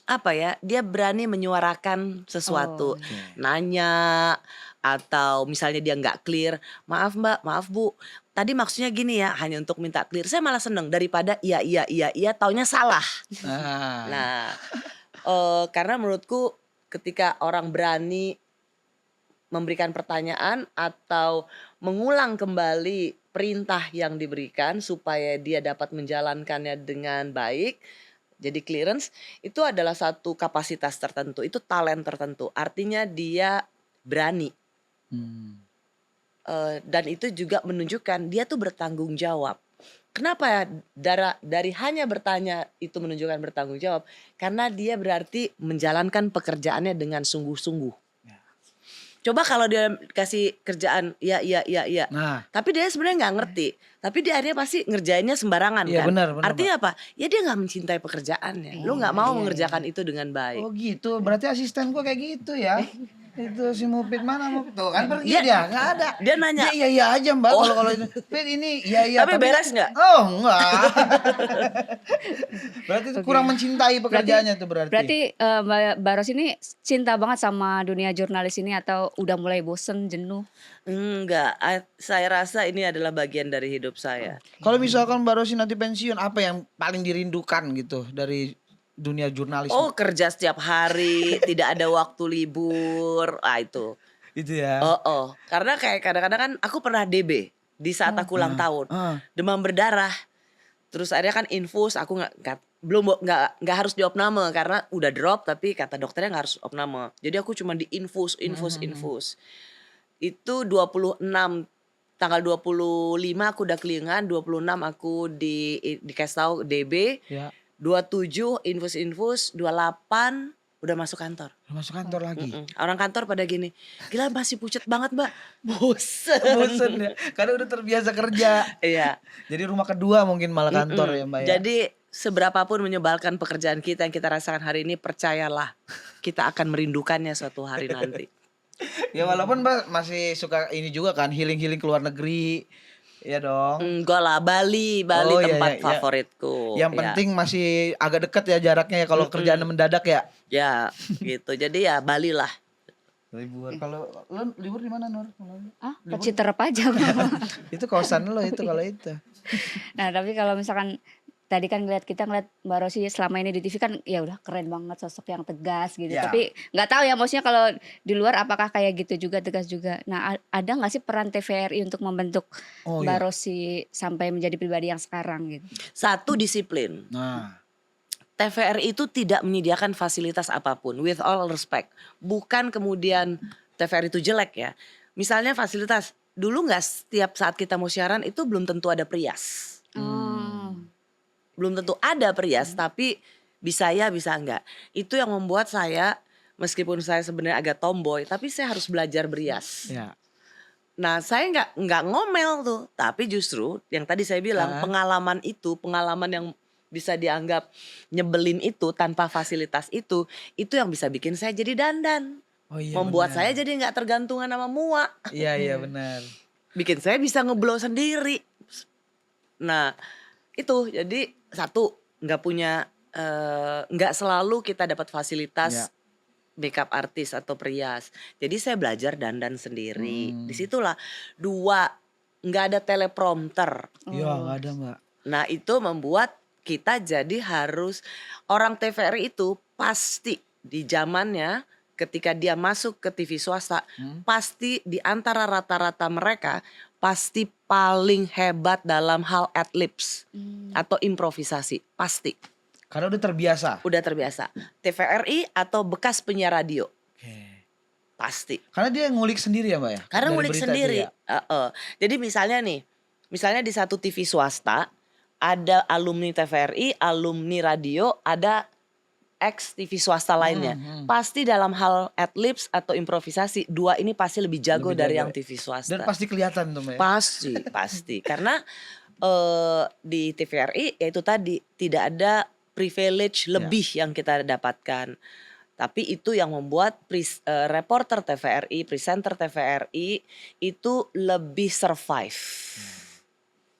apa ya, dia berani menyuarakan sesuatu, Oh. nanya atau misalnya dia nggak clear, maaf mbak, maaf bu, tadi maksudnya gini ya, hanya untuk minta clear. Saya malah seneng daripada iya taunya salah. nah. Nah, karena menurutku ketika orang berani memberikan pertanyaan atau mengulang kembali perintah yang diberikan supaya dia dapat menjalankannya dengan baik, jadi clearance itu adalah satu kapasitas tertentu, itu talent tertentu. Artinya dia berani. Hmm. Dan itu juga menunjukkan dia tuh bertanggung jawab. Kenapa ya dari hanya bertanya itu menunjukkan bertanggung jawab? Karena dia berarti menjalankan pekerjaannya dengan sungguh-sungguh. Ya. Coba kalau dia kasih kerjaan ya, Nah, tapi dia sebenarnya nggak ngerti. Tapi dia akhirnya pasti ngerjainnya sembarangan iya kan. benar, Artinya apa? Ya dia nggak mencintai pekerjaannya. Lu nggak mau mengerjakan itu dengan baik. oh gitu. Berarti asisten gua kayak gitu ya. Itu si Mupit mana Mupit? Tuh kan pergi Dia- dia, nggak ada. Dia nanya, Dia iya aja Mbak Oh. kalau itu. Fit ini iya. Tapi beres nggak? Oh enggak. Berarti itu kurang mencintai pekerjaannya tuh berarti. Berarti Mbak Ros ini cinta banget sama dunia jurnalis ini atau udah mulai bosen, jenuh? enggak. Saya rasa ini adalah bagian dari hidup saya. Kalau misalkan Mbak Rosi nanti pensiun, apa yang paling dirindukan gitu dari dunia jurnalisme? Oh, kerja setiap hari, tidak ada waktu libur. Itu. Itu ya. Karena kayak kadang-kadang kan aku pernah DB di saat aku ulang tahun. Demam berdarah. Terus akhirnya kan infus, aku nggak harus diopname karena udah drop, tapi kata dokternya nggak harus opname. Jadi aku cuma di infus. Itu 26 tanggal 25 aku udah kelingan, 26 aku dikasih tahu DB, Ya. 27 infus, 28 udah masuk kantor. Masuk kantor lagi. Orang kantor pada gini, gila masih pucet banget mbak, bosen. Bosen ya. Karena udah terbiasa kerja. Iya. Jadi rumah kedua mungkin malah kantor ya Mbak ya. Jadi seberapapun menyebalkan pekerjaan kita yang kita rasakan hari ini, percayalah kita akan merindukannya suatu hari nanti. Ya walaupun Mbak masih suka ini juga kan, healing-healing ke luar negeri. Ya dong. Enggak lah, Bali Oh, iya, tempat iya. favoritku. Yang Ya. penting masih agak dekat ya jaraknya ya kalau kerjaan mendadak ya. Ya gitu, jadi ya Bali lah. Libur. Kalau lu libur di mana Nur? Ke Citerep aja. Itu kawasan lo itu kalau itu. Nah tapi kalau misalkan tadi kan kita ngeliat Mbak Rosi selama ini di TV kan ya udah keren banget, sosok yang tegas gitu. Ya. Tapi nggak tahu ya maksudnya kalau di luar apakah kayak gitu juga, tegas juga. Nah ada nggak sih peran TVRI untuk membentuk Oh, Mbak iya. Rosi sampai menjadi pribadi yang sekarang gitu? Satu, disiplin. Nah, TVRI itu tidak menyediakan fasilitas apapun, with all respect. Bukan kemudian TVRI itu jelek ya. Misalnya fasilitas, dulu nggak setiap saat kita mau siaran itu belum tentu ada perias. Belum tentu ada perias, tapi bisa ya bisa enggak. Itu yang membuat saya, meskipun saya sebenarnya agak tomboy, tapi saya harus belajar berias. ya. Nah saya nggak ngomel tuh, tapi justru yang tadi saya bilang pengalaman yang bisa dianggap nyebelin itu tanpa fasilitas itu yang bisa bikin saya jadi dandan. Oh iya. Membuat benar. saya jadi nggak tergantungan sama mua. Iya benar. Bikin saya bisa ngeblow sendiri. Nah itu jadi satu, nggak selalu kita dapat fasilitas makeup artis atau perias. Jadi saya belajar dandan sendiri. Disitulah. Dua, nggak ada teleprompter. Iya nggak ada Mbak. Nah itu membuat kita jadi harus, orang TVRI itu pasti di zamannya ketika dia masuk ke TV swasta, pasti di antara rata-rata mereka pasti paling hebat dalam hal adlibs atau improvisasi, pasti. Karena udah terbiasa. Udah terbiasa. TVRI atau bekas penyiar radio. Oke. pasti. Karena dia ngulik sendiri ya Mbak ya? Karena Dari ngulik berita itu sendiri. ya? Jadi misalnya di satu TV swasta ada alumni TVRI, alumni radio, ada ex TV swasta lainnya. Pasti dalam hal adlibs atau improvisasi, dua ini pasti lebih jago Lebih dari jago yang ya. TV swasta. Dan pasti kelihatan tuh Mbak ya? Pasti. Karena di TVRI yaitu tadi tidak ada privilege lebih yang kita dapatkan. Tapi itu yang membuat reporter TVRI, presenter TVRI itu lebih survive.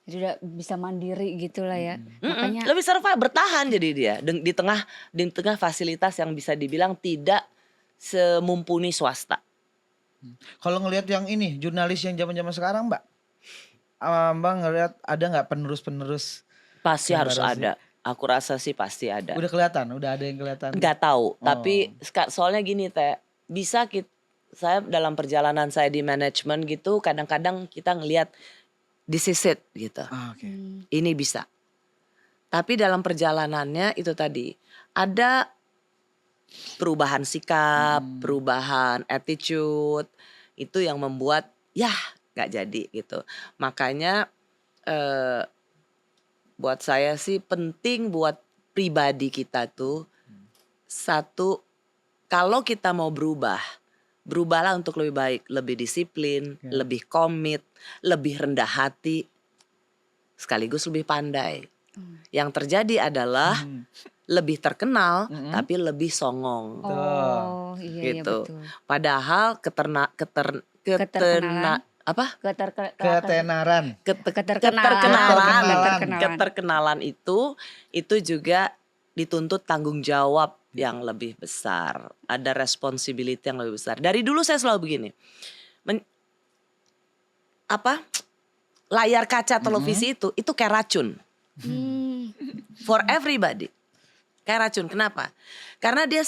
Jadi udah bisa mandiri gitu lah ya. Makanya Lebih survive, bertahan jadi dia di tengah fasilitas yang bisa dibilang tidak semumpuni swasta. Kalau ngelihat yang ini jurnalis yang zaman-zaman sekarang Mbak, Mbak ngelihat ada nggak penerus-penerus? Pasti Mbak harus Rosi? ada. Aku rasa sih pasti ada. Udah kelihatan, udah ada yang kelihatan. Nggak tahu, tapi soalnya gini Teh, saya dalam perjalanan saya di manajemen gitu, kadang-kadang kita ngelihat this is it gitu. Oke. Ini bisa. Tapi dalam perjalanannya itu tadi ada perubahan sikap, perubahan attitude, itu yang membuat nggak jadi gitu. Makanya buat saya sih penting buat pribadi kita tuh satu, kalau kita mau berubahlah untuk lebih baik, lebih disiplin, lebih komit, lebih rendah hati, sekaligus lebih pandai. Yang terjadi adalah lebih terkenal tapi lebih songong. oh iya Gitu. betul. Padahal Keterkenalan. Ketenaran. Keterkenalan itu juga dituntut tanggung jawab yang lebih besar, ada responsibility yang lebih besar. Dari dulu saya selalu begini, layar kaca televisi itu kayak racun for everybody. Kayak racun, kenapa? Karena dia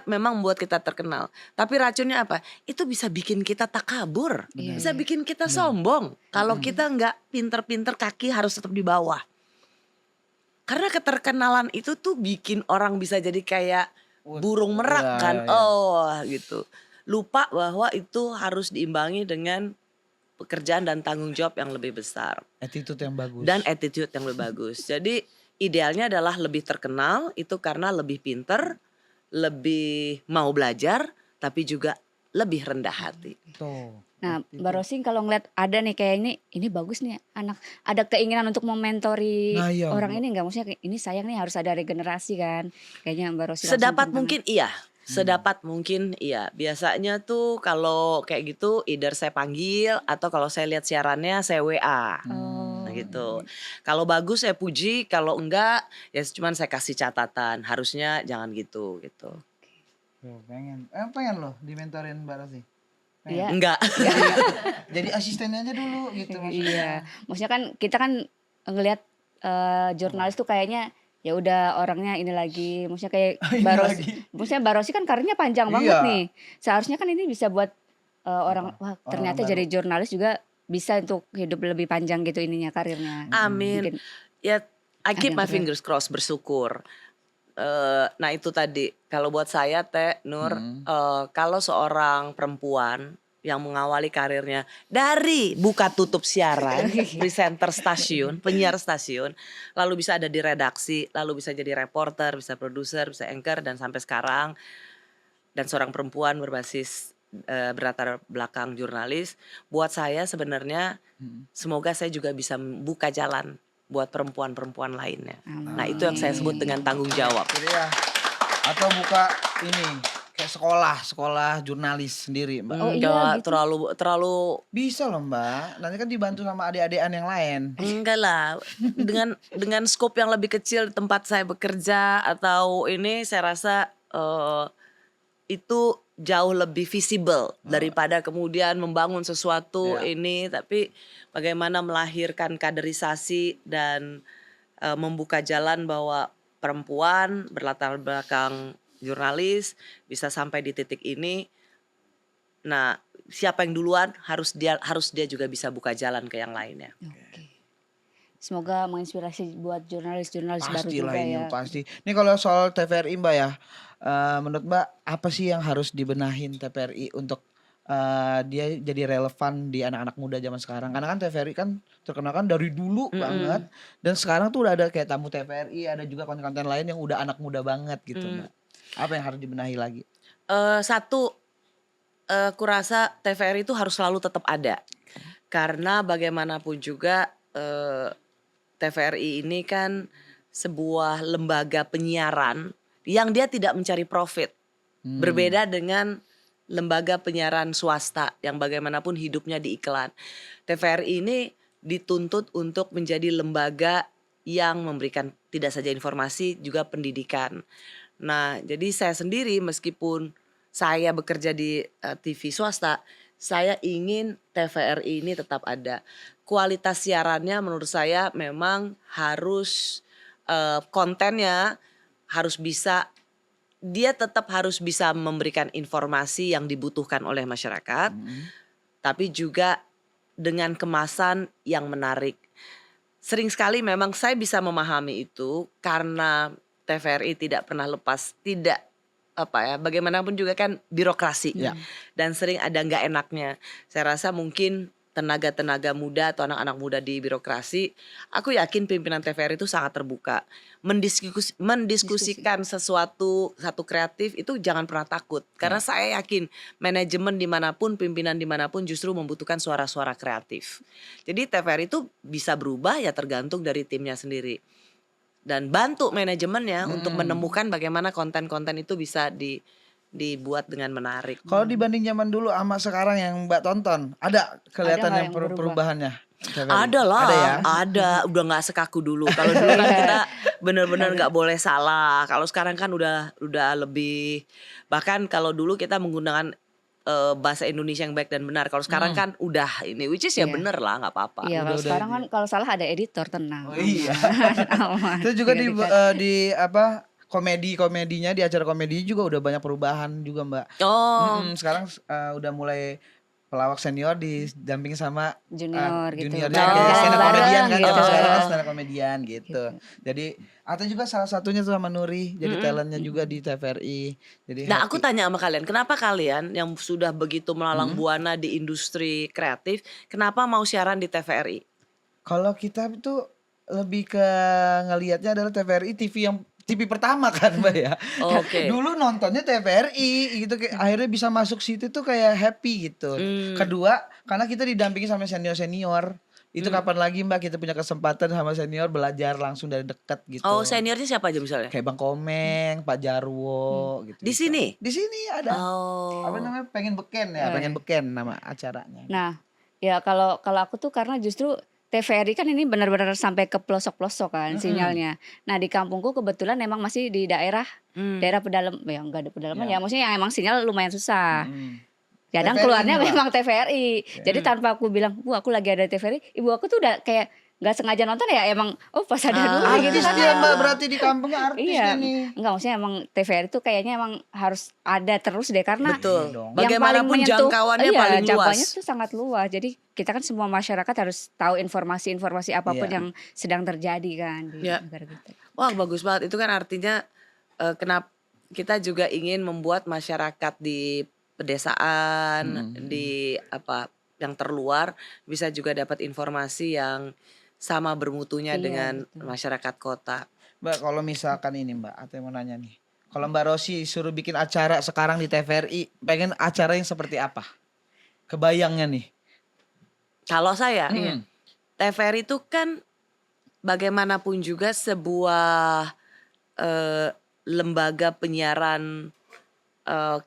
memang membuat kita terkenal. Tapi racunnya apa? Itu bisa bikin kita takabur, bisa bikin kita sombong. Kalau kita nggak pinter-pinter, kaki harus tetap di bawah. Karena keterkenalan itu tuh bikin orang bisa jadi kayak burung merak kan. Gitu. Lupa bahwa itu harus diimbangi dengan pekerjaan dan tanggung jawab yang lebih besar. Attitude yang bagus. Dan attitude yang lebih bagus. Jadi idealnya adalah lebih terkenal itu karena lebih pinter, lebih mau belajar, tapi juga lebih rendah hati. Tuh. Nah, Mbak Rosi kalau ngeliat ada nih kayak ini bagus nih anak, ada keinginan untuk mementori orang ini nggak? Maksudnya kayak, ini sayang nih harus ada regenerasi kan? Kayaknya Mbak Rosi langsung Sedapat turun mungkin iya. Sedapat mungkin iya. Biasanya tuh kalau kayak gitu either saya panggil atau kalau saya lihat siarannya saya WA. Nah gitu. Kalau bagus saya puji, kalau enggak ya cuman saya kasih catatan. Harusnya jangan gitu. Tuh, pengen loh dimentorin Mbak Rosi. Iya. Enggak. Jadi asistennya aja dulu gitu maksudnya. Iya, maksudnya kan kita kan ngelihat jurnalis tuh kayaknya ya udah orangnya ini lagi, maksudnya kayak Ini Mbak Rosi, lagi. maksudnya Mbak Rosi kan karirnya panjang Iya. banget nih. Seharusnya kan ini bisa buat orang, wah ternyata baru. jadi jurnalis juga bisa untuk hidup lebih panjang gitu ininya karirnya. Amin. Bikin- Ya, I keep Amin, my fingers crossed, bersyukur. Nah itu tadi, kalau buat saya Teh Nur, kalau seorang perempuan yang mengawali karirnya dari buka tutup siaran, presenter stasiun, penyiar stasiun, lalu bisa ada di redaksi, lalu bisa jadi reporter, bisa produser, bisa anchor, dan sampai sekarang, dan seorang perempuan berbasis berlatar belakang jurnalis, buat saya sebenarnya semoga saya juga bisa membuka jalan buat perempuan-perempuan lainnya. Nah itu yang saya sebut dengan tanggung jawab. Jadi ya, atau buka ini kayak sekolah jurnalis sendiri Mbak. Oh, iya, Enggak gitu. terlalu Bisa loh Mbak, nanti kan dibantu sama adik-adikan yang lain. enggak lah, dengan skop yang lebih kecil di tempat saya bekerja atau ini saya rasa itu jauh lebih visible daripada kemudian membangun sesuatu ini, tapi bagaimana melahirkan kaderisasi dan membuka jalan bahwa perempuan berlatar belakang jurnalis bisa sampai di titik ini. Nah, siapa yang duluan harus dia juga bisa buka jalan ke yang lainnya. Oke. semoga menginspirasi buat jurnalis-jurnalis baru Pastilah juga ini ya. pasti. Ini kalau soal TVRI Mbak ya, menurut Mbak apa sih yang harus dibenahin TVRI untuk dia jadi relevan di anak-anak muda zaman sekarang? Karena kan TVRI kan terkenal kan dari dulu banget dan sekarang tuh udah ada kayak tamu TVRI, ada juga konten-konten lain yang udah anak muda banget gitu Mbak. Apa yang harus dibenahi lagi? Satu, kurasa TVRI itu harus selalu tetap ada. Karena bagaimanapun juga TVRI ini kan sebuah lembaga penyiaran yang dia tidak mencari profit. Berbeda dengan lembaga penyiaran swasta yang bagaimanapun hidupnya di iklan. TVRI ini dituntut untuk menjadi lembaga yang memberikan tidak saja informasi, juga pendidikan. Nah, jadi saya sendiri meskipun saya bekerja di TV swasta, saya ingin TVRI ini tetap ada. Kualitas siarannya menurut saya memang harus kontennya harus bisa, dia tetap harus bisa memberikan informasi yang dibutuhkan oleh masyarakat, tapi juga dengan kemasan yang menarik. Sering sekali memang saya bisa memahami itu karena TVRI tidak pernah lepas, tidak bagaimanapun juga kan birokrasi dan sering ada nggak enaknya. Saya rasa mungkin tenaga-tenaga muda atau anak-anak muda di birokrasi, aku yakin pimpinan TVRI itu sangat terbuka. Mendiskusikan satu kreatif itu jangan pernah takut. Karena saya yakin manajemen dimanapun, pimpinan dimanapun justru membutuhkan suara-suara kreatif. Jadi TVRI itu bisa berubah ya tergantung dari timnya sendiri. Dan bantu manajemennya untuk menemukan bagaimana konten-konten itu bisa dibuat dengan menarik. Kalau dibanding zaman dulu sama sekarang yang Mbak tonton, ada kelihatan nggak yang yang berubah? perubahannya? TVRI? Ada lah, Ada ya? ada. Udah nggak sekaku dulu. Kalau dulu kan kita benar-benar nggak boleh salah. Kalau sekarang kan udah lebih. Bahkan kalau dulu kita menggunakan bahasa Indonesia yang baik dan benar. Kalau sekarang kan udah ini, which is ya bener lah, nggak apa-apa. Iya, kalau sekarang kan kalau salah ada editor, tenang. Oh iya. Aman. Terus juga Tinggal di komedinya di acara komedi juga udah banyak perubahan juga Mbak. Oh, Sekarang udah mulai pelawak senior didampingi sama junior gitu. juniornya Oh. kayak stand up Bareng komedian kan gitu. zaman sekarang kan stand up komedian gitu. Jadi atau juga salah satunya tuh sama Nuri jadi talentnya juga di TVRI. Jadi nah aku happy. tanya sama kalian, kenapa kalian yang sudah begitu melalang buana di industri kreatif, kenapa mau siaran di TVRI? Kalau kita itu lebih ke ngelihatnya adalah TVRI TV pertama kan Mbak ya. Oke. Dulu nontonnya TVRI gitu akhirnya bisa masuk situ tuh kayak happy gitu. Kedua, karena kita didampingi sama senior-senior. Itu kapan lagi Mbak kita punya kesempatan sama senior belajar langsung dari dekat gitu. Oh, seniornya siapa aja misalnya? Kayak Bang Komeng, Pak Jarwo gitu. Di sini? Di sini ada. Oh. Apa namanya? Pengen Beken ya, Pengen Beken nama acaranya. Nah, ya kalau aku tuh karena justru TVRI kan ini benar-benar sampai ke pelosok-pelosok kan sinyalnya. Nah, di kampungku kebetulan emang masih di daerah pedalaman, ya enggak ada pedalaman ya, maksudnya yang emang sinyal lumayan susah. Kadang TVRI keluarnya Mbak. memang TVRI. Jadi tanpa aku bilang, "Bu, aku lagi ada TVRI." Ibu aku tuh udah kayak nggak sengaja nonton ya, emang pas ada Nuri gitu Artis kan. dia Mbak berarti di kampungnya artis Iya, dia nih. enggak maksudnya emang TVRI tuh kayaknya emang harus ada terus deh karena Betul. dong. yang paling Bagaimanapun menyentuh, jangkauannya iya, paling luas. jangkauannya tuh sangat luas. Jadi kita kan semua masyarakat harus tahu informasi-informasi apapun Iya. yang sedang terjadi kan di Iya. negara kita. Wah, bagus banget. Itu kan artinya kenapa kita juga ingin membuat masyarakat di pedesaan, di yang terluar bisa juga dapat informasi yang sama bermutunya Iya, dengan betul. masyarakat kota. Mbak kalau misalkan ini Mbak, atau mau nanya nih. Kalau Mbak Rosi suruh bikin acara sekarang di TVRI, pengen acara yang seperti apa? Kebayangnya nih. Kalau saya, TVRI itu kan bagaimanapun juga sebuah lembaga penyiaran,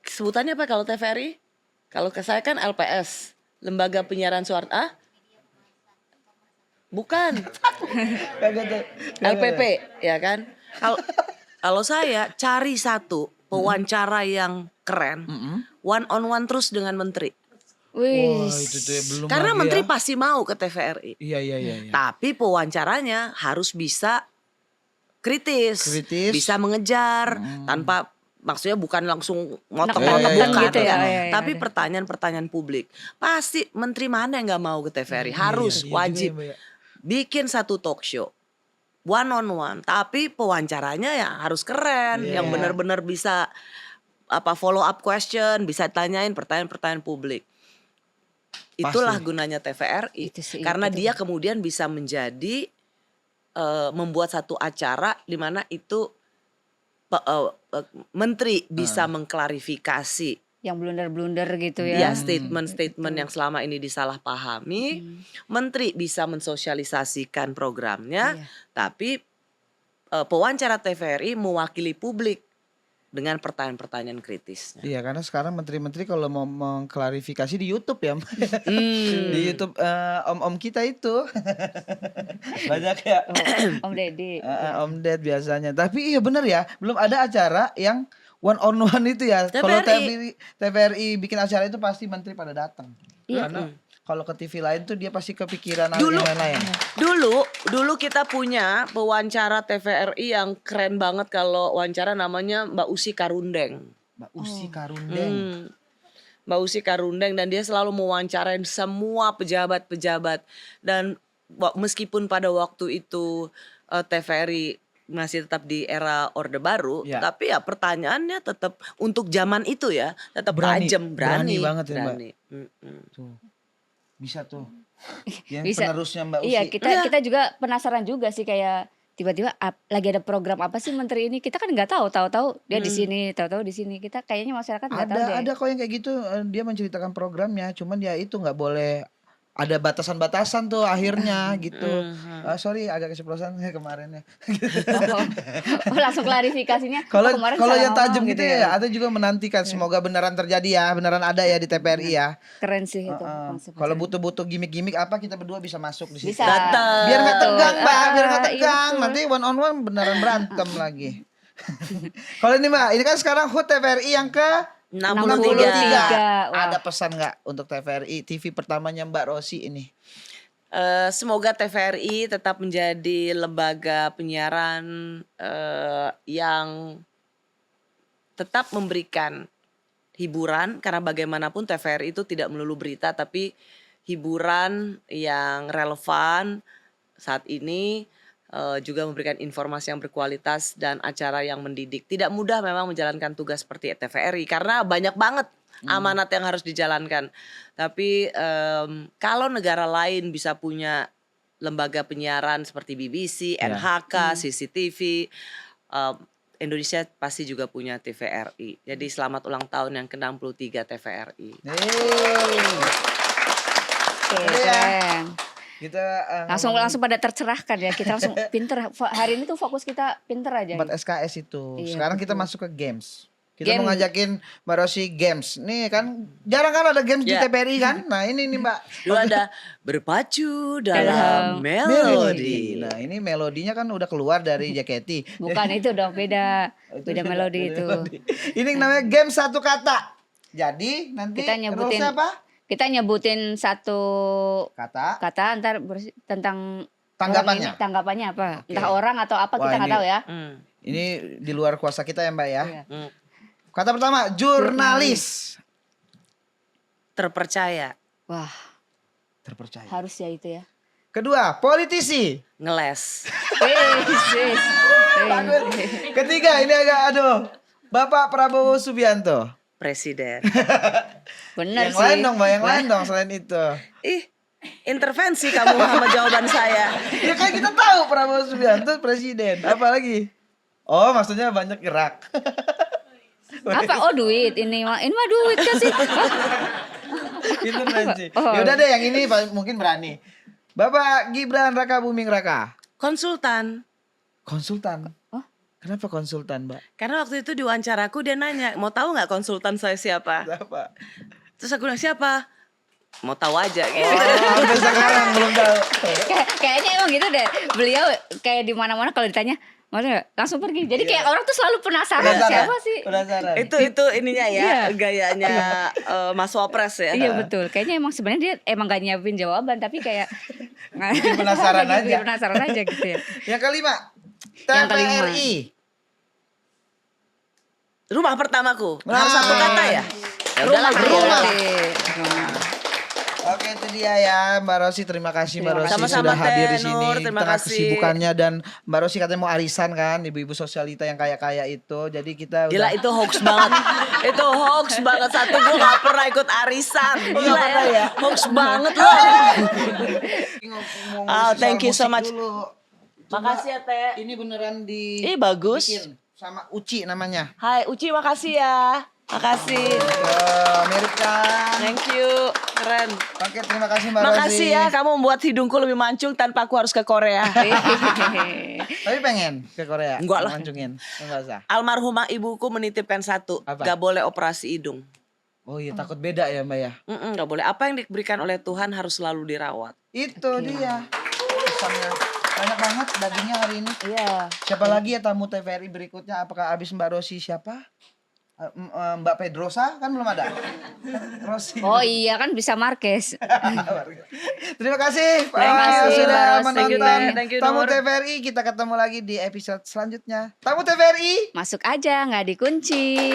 sebutannya apa kalau TVRI? Kalau ke saya kan LPS, Lembaga Penyiaran Suara, bukan, LPP, ya kan? Kalau saya cari satu pewawancara yang keren, one on one terus dengan menteri. Wih, Wah, itu tuh ya, belum Karena lagi menteri ya. pasti mau ke TVRI. Iya. Tapi pewawancaranya harus bisa kritis, Kritis. bisa mengejar tanpa maksudnya bukan langsung ngotot-ngotot Neken-neken bukan, gitu ya, kan. iya, Tapi ada. pertanyaan-pertanyaan publik. Pasti menteri mana yang nggak mau ke TVRI? Harus, Iya juga wajib. ya, Mbak ya. bikin satu talk show one on one, tapi pewawancaranya ya harus keren, yang benar-benar bisa follow up question, bisa tanyain pertanyaan-pertanyaan publik. Itulah gunanya TVRI, Itu sih, karena betul. dia kemudian bisa menjadi membuat satu acara di mana itu menteri bisa mengklarifikasi Yang blunder-blunder gitu ya. ya statement-statement yang selama ini disalahpahami. Menteri bisa mensosialisasikan programnya, tapi pewawancara TVRI mewakili publik dengan pertanyaan-pertanyaan kritis. Iya, karena sekarang menteri-menteri kalau mau mengklarifikasi di YouTube ya. Di YouTube om-om kita itu. Banyak ya. Om Deddy. Om Ded biasanya. Tapi iya bener ya, belum ada acara yang one on one itu ya. Kalau TVRI bikin acara itu pasti menteri pada datang. Iya. Karena kalau ke TV lain tuh dia pasti kepikiran hal Dulu- yang lain. Dulu kita punya pewawancara TVRI yang keren banget kalau wawancara, namanya Mbak Usi Karundeng. Mbak Usi Karundeng. Mbak Usi Karundeng, dan dia selalu mewawancarain semua pejabat-pejabat. Dan meskipun pada waktu itu TVRI masih tetap di era Orde Baru, Ya. tapi ya pertanyaannya tetap untuk zaman itu ya tetap Berani, tajam, berani banget ya, Mbak. berani. Tuh. Bisa tuh. Yang Bisa. penerusnya Mbak Usi. Iya, kita juga penasaran juga sih, kayak tiba-tiba lagi ada program apa sih menteri ini, kita kan nggak tahu dia di sini, tahu-tahu di sini, kita kayaknya masyarakat nggak tahu deh. Ada kok yang kayak gitu, dia menceritakan programnya, cuman ya itu nggak boleh ada batasan-batasan tuh akhirnya gitu. Sorry agak keceplosan kemarin ya. Oh, langsung klarifikasinya. Kalau kemarin kalau salah yang tajam ngomong gitu ya, ada juga menantikan semoga beneran terjadi ya, beneran ada ya di TVRI ya. Keren sih itu. Kalau butuh gimmick-gimmick apa, kita berdua bisa masuk di situ. Bisa. Datang. Biar nggak tegang, Mbak, biar nggak Iya, tegang. betul. Nanti one on one beneran berantem lagi. Kalau ini Mbak, ini kan sekarang HUT TVRI yang ke 63. Wah. Ada pesan nggak untuk TVRI TV pertamanya Mbak Rosi ini? Semoga TVRI tetap menjadi lembaga penyiaran yang tetap memberikan hiburan, karena bagaimanapun TVRI itu tidak melulu berita, tapi hiburan yang relevan saat ini, juga memberikan informasi yang berkualitas dan acara yang mendidik. Tidak mudah memang menjalankan tugas seperti TVRI karena banyak banget amanat yang harus dijalankan. Tapi kalau negara lain bisa punya lembaga penyiaran seperti BBC, NHK, CCTV, Indonesia pasti juga punya TVRI. Jadi selamat ulang tahun yang ke-63 TVRI. Oke, Udah ya. keren. Kita Langsung pada tercerahkan ya, kita langsung pinter. Hari ini tuh fokus kita pinter aja. 4 SKS itu. Iya, Sekarang kita betul. masuk ke games. Kita Game. mau ngajakin Mbak Rosi games. Nih kan jarang kan ada games di Ya. TVRI kan. Nah ini nih Mbak. Dulu ada berpacu Dalam dalam melodi. Nah ini melodinya kan udah keluar dari JKT. Bukan itu dong, beda melodi itu. Ini namanya game satu kata. Jadi nanti Kita nyebutin rulesnya apa? Kita nyebutin satu Kata. kata, ntar tentang Tanggapannya. orang ini, tanggapannya apa? Oke. Entah orang atau apa, Wah, kita nggak ini- tahu ya. Ini di luar kuasa kita ya Mbak ya. Iya. Kata pertama jurnalis. Terpercaya, Wah, Terpercaya. harus ya itu ya. Kedua politisi. ngeles. Wis. Ketiga ini agak aduh. Bapak Prabowo Subianto. Presiden. Bener Yang sih. lain dong Mbak, yang lain dong selain itu. Ih, intervensi kamu sama jawaban saya. Ya kan kita tahu Prabowo Subianto presiden. Apalagi? Oh maksudnya banyak gerak. Apa? Oh, duit. Ini mah duit kan sih. Itu nanti. Oh. Ya udah deh yang ini mungkin berani. Bapak Gibran Raka Buming Raka. Konsultan. Konsultan. Oh. Kenapa konsultan Mbak? Karena waktu itu di wawancaraku dia nanya, mau tahu nggak konsultan saya siapa? Siapa? Terus aku bilang siapa? Mau tahu aja gitu. Oh, sampai sekarang belum tahu. Kayaknya emang gitu deh. Beliau kayak di mana-mana kalau ditanya, maksudnya langsung pergi. Jadi kayak orang tuh selalu penasaran siapa sih. Penasaran. Itu ininya ya, Iya. gayanya Mas Wapres ya. Iya betul. Kayaknya emang sebenarnya dia emang gak nyiapin jawaban, tapi kayak Bikin penasaran aja. Bikin penasaran aja gitu ya. Yang kelima. Yang kelima. TVRI. Rumah pertamaku. Nah. Harus satu kata ya? Ya udahlah, Rumah. Oke. Oke itu dia ya Mbak Rosi, terima kasih Mbak Terima Rosi kasih. sudah Sama-sama, hadir di Teh sini Nur, di terima tengah kasih. kesibukannya, dan Mbak Rosi katanya mau arisan kan, ibu-ibu sosialita yang kaya-kaya itu. Jadi kita Gila udah itu hoax banget. Itu hoax banget. Satu, gue gak pernah ikut arisan. Gila Nggak pernah ya. ya? Hoax banget loh. ngomong Oh, soal thank you so musik much. dulu. Coba, Makasih ya, Teh. ini beneran di Ih, bagus. bikin sama Uci namanya. Hai Uci, makasih ya. Makasih. Ke Amerika. Thank you. Keren. Oke, terima kasih Mbak Rosi. Makasih ya kamu membuat hidungku lebih mancung tanpa aku harus ke Korea. Tapi pengen ke Korea. Enggak lah. Mancungin. Enggak usah. Almarhumah ibuku menitipkan satu, Apa? gak boleh operasi hidung. Oh iya, takut beda ya Mbak ya. Gak boleh. Apa yang diberikan oleh Tuhan harus selalu dirawat. Itu dia pesannya. Banyak banget dagingnya hari ini. Iya. Siapa lagi ya tamu TVRI berikutnya? Apakah abis Mbak Rosi siapa? Mbak Pedrosa kan belum ada. Rosi. Oh iya kan bisa Marquez. Terima kasih Terima kasih, sudah Mbak Rosi. menonton Thank you, Tamu Nur. TVRI. Kita ketemu lagi di episode selanjutnya. Tamu TVRI. Masuk aja nggak dikunci.